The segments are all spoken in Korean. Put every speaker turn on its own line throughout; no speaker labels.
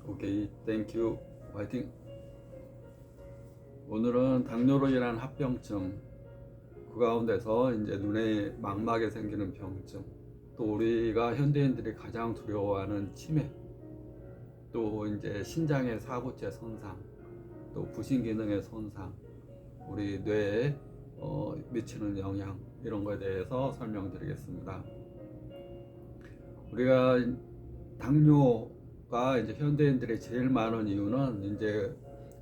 오케이, 땡큐, 화이팅. 오늘은 당뇨로 인한 합병증, 그 가운데서 이제 눈에 망막에 생기는 병증, 또 우리가 현대인들이 가장 두려워하는 치매, 또 이제 신장의 사구체 손상, 또 부신 기능의 손상, 우리 뇌에 미치는 영향, 이런 거에 대해서 설명드리겠습니다. 우리가 당뇨가 이제 현대인들이 제일 많은 이유는 이제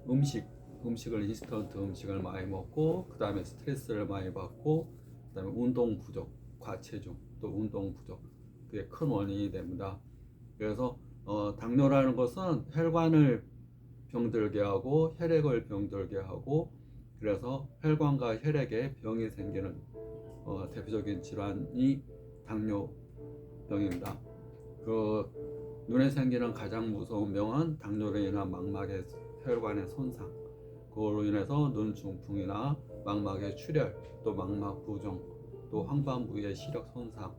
음식을 인스턴트 음식을 많이 먹고, 그 다음에 스트레스를 많이 받고, 그 다음에 운동 부족, 과체중, 또 운동 부족, 그게 큰 원인이 됩니다. 그래서 당뇨라는 것은 혈관을 병들게 하고 혈액을 병들게 하고, 그래서 혈관과 혈액에 병이 생기는 대표적인 질환이 당뇨병입니다. 그 눈에 생기는 가장 무서운 병은 당뇨로 인한 망막의 혈관의 손상, 그걸로 인해서 눈 중풍이나 망막의 출혈, 또 망막 부종, 또 황반부의 시력 손상,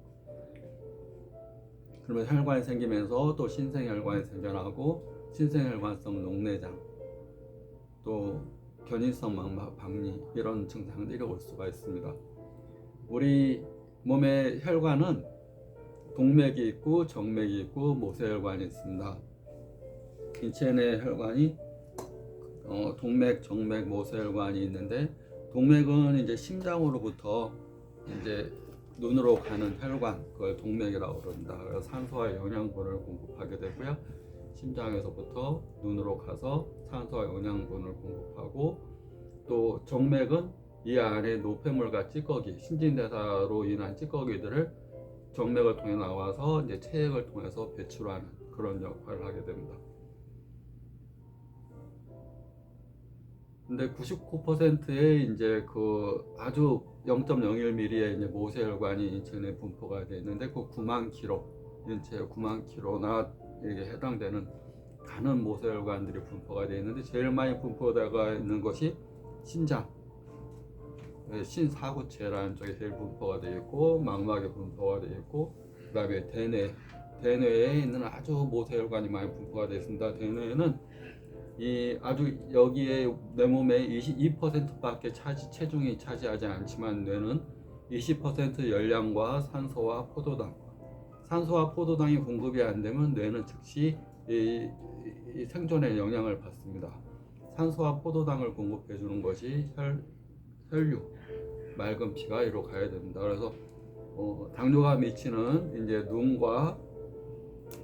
그러면 혈관이 생기면서 또 신생혈관이 생겨나고, 신생혈관성 녹내장, 또 견인성 망막 박리, 이런 증상들이 올 수가 있습니다. 우리 몸의 혈관은 동맥이 있고 정맥이 있고 모세혈관이 있습니다. 인체 내 혈관이 동맥, 정맥, 모세혈관이 있는데, 동맥은 이제 심장으로부터 이제 눈으로 가는 혈관, 그걸 동맥이라고 그럽니다. 그래서 산소와 영양분을 공급하게 되고요. 심장에서부터 눈으로 가서 산소와 영양분을 공급하고, 또 정맥은 이 안에 노폐물과 찌꺼기, 신진대사로 인한 찌꺼기들을 정맥을 통해 나와서 이제 체액을 통해서 배출하는 그런 역할을 하게 됩니다. 근데 99%의 이제 그 아주 0.01mm의 이제 모세혈관이 인체 내에 분포가 되어 있는데, 그 9만 킬로, 인체 9만 킬로나 이게 해당되는 많은 모세혈관들이 분포가 되어 있는데, 제일 많이 분포되어 있는 것이 신장, 신사구체라는 쪽에 제일 분포가 되어 있고, 망막에 분포가 되어 있고, 그 다음에 대뇌에 있는 아주 모세혈관이 많이 분포가 되어 있습니다. 대뇌에는 이 아주 여기에 내 몸의 22%밖에 체중이 차지하지 않지만, 뇌는 20% 열량과 산소와 포도당이 공급이 안 되면 뇌는 즉시 이 생존에 영향을 받습니다. 산소와 포도당을 공급해 주는 것이 혈류, 맑은 피가 이로 가야 됩니다. 그래서 당뇨가 미치는 이제 눈과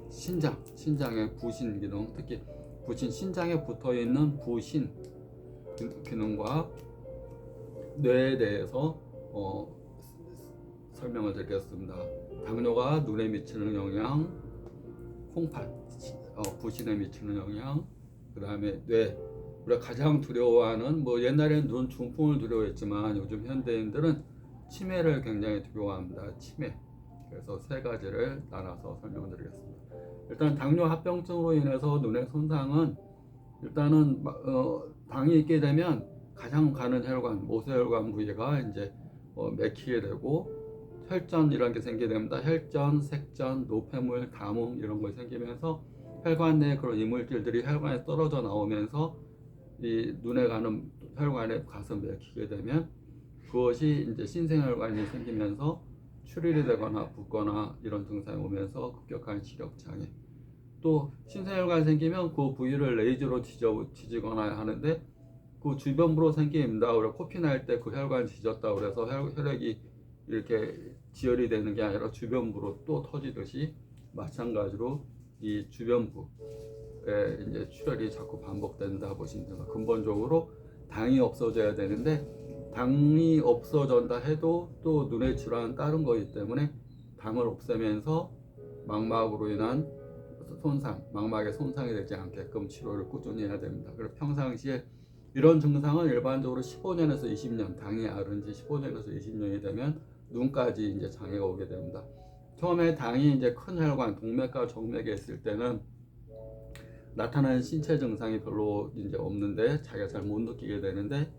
신장의 부신 기능, 특히 부신, 신장에 붙어 있는 부신 기능과 뇌에 대해서 설명을 드리겠습니다. 당뇨가 눈에 미치는 영향, 콩팥, 부신에 미치는 영향, 그 다음에 뇌, 우리가 가장 두려워하는, 뭐 옛날에는 눈 중풍을 두려워했지만 요즘 현대인들은 치매를 굉장히 두려워합니다. 치매. 그래서 세 가지를 나눠서 설명드리겠습니다. 일단 당뇨 합병증으로 인해서 눈의 손상은, 일단은 당이 있게 되면 가장 가는 혈관, 모세혈관 부위가 이제 막히게 되고, 혈전이라는 게 생기게 됩니다. 혈전, 색전, 노폐물, 담음, 이런 거 생기면서 혈관 내 그런 이물질들이 혈관에 떨어져 나오면서 이 눈에 가는 혈관에 가서 막히게 되면, 그것이 이제 신생혈관이 생기면서 출혈이 되거나 붓거나 이런 증상이 오면서 급격한 시력 장애, 또 신생혈관이 생기면 그 부위를 레이저로 지지거나 하는데, 그 주변부로 생깁니다. 우리가 코피 날 때 그 혈관 지졌다 그래서 혈액이 이렇게 지혈이 되는 게 아니라 주변부로 또 터지듯이, 마찬가지로 이 주변부에 이제 출혈이 자꾸 반복된다 보시면 됩니다. 근본적으로 당이 없어져야 되는데, 당이 없어진다 해도 또 눈의 질환은 다른 거기 때문에 당을 없애면서 망막으로 인한 손상, 망막에 손상이 되지 않게끔 치료를 꾸준히 해야 됩니다. 그리고 평상시에 이런 증상은 일반적으로 15년에서 20년, 당이 앓은 지 15년에서 20년이 되면 눈까지 이제 장애가 오게 됩니다. 처음에 당이 이제 큰 혈관, 동맥과 정맥에 있을 때는 나타나는 신체 증상이 별로 이제 없는데 자기가 잘 못 느끼게 되는데,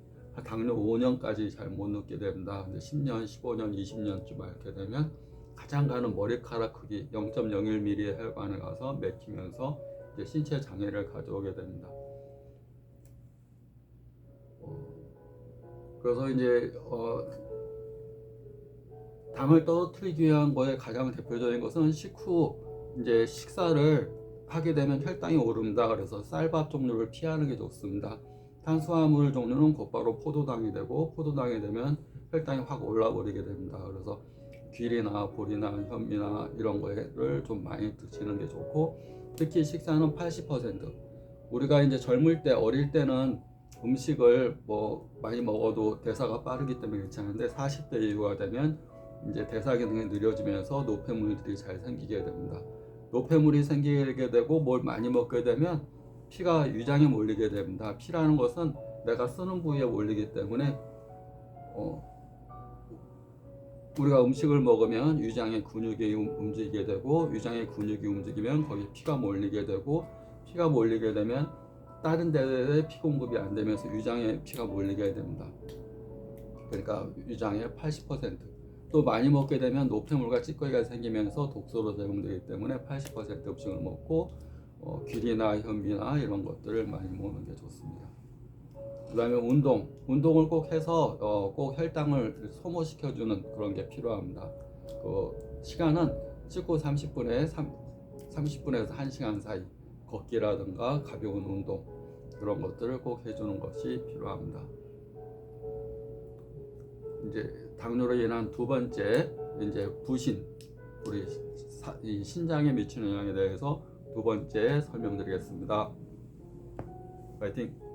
당뇨 5년까지 잘 못 느끼게 됩니다. 이제 10년, 15년, 20년쯤 앓게 되면 가장 가는 머리카락 크기 0.01mm의 혈관에 가서 막히면서 이제 신체 장애를 가져오게 됩니다. 그래서 이제 당을 떨어뜨리기 위한 거에 가장 대표적인 것은 식후 이제 식사를 하게 되면 혈당이 오릅니다. 그래서 쌀밥 종류를 피하는 게 좋습니다. 탄수화물 종류는 곧바로 포도당이 되고, 포도당이 되면 혈당이 확 올라버리게 됩니다. 그래서 귀리나 보리나 현미나 이런 거를 좀 많이 드시는 게 좋고, 특히 식사는 80%. 우리가 이제 젊을 때, 어릴 때는 음식을 뭐 많이 먹어도 대사가 빠르기 때문에 괜찮은데, 40대 이후가 되면 이제 대사 기능이 느려지면서 노폐물들이 잘 생기게 됩니다. 노폐물이 생기게 되고 뭘 많이 먹게 되면 피가 위장에 몰리게 됩니다. 피라는 것은 내가 쓰는 부위에 몰리기 때문에 우리가 음식을 먹으면 위장의 근육이 움직이게 되고, 위장의 근육이 움직이면 거기 피가 몰리게 되고, 피가 몰리게 되면 다른 데에 피 공급이 안 되면서 위장에 피가 몰리게 됩니다. 그러니까 위장의 80%. 또 많이 먹게 되면 노폐물과 찌꺼기가 생기면서 독소로 작용되기 때문에 80% 음식을 먹고 귀리나 현미나 이런 것들을 많이 먹는 게 좋습니다. 그 다음에 운동을 꼭 해서 꼭 혈당을 소모시켜주는 그런 게 필요합니다. 그 시간은 식후 30분에서 1시간 사이 걷기라든가 가벼운 운동, 그런 것들을 꼭 해주는 것이 필요합니다. 이제 당뇨로 인한 두 번째 이제 부신, 우리 이 신장에 미치는 영향에 대해서 두 번째 설명드리겠습니다. 파이팅!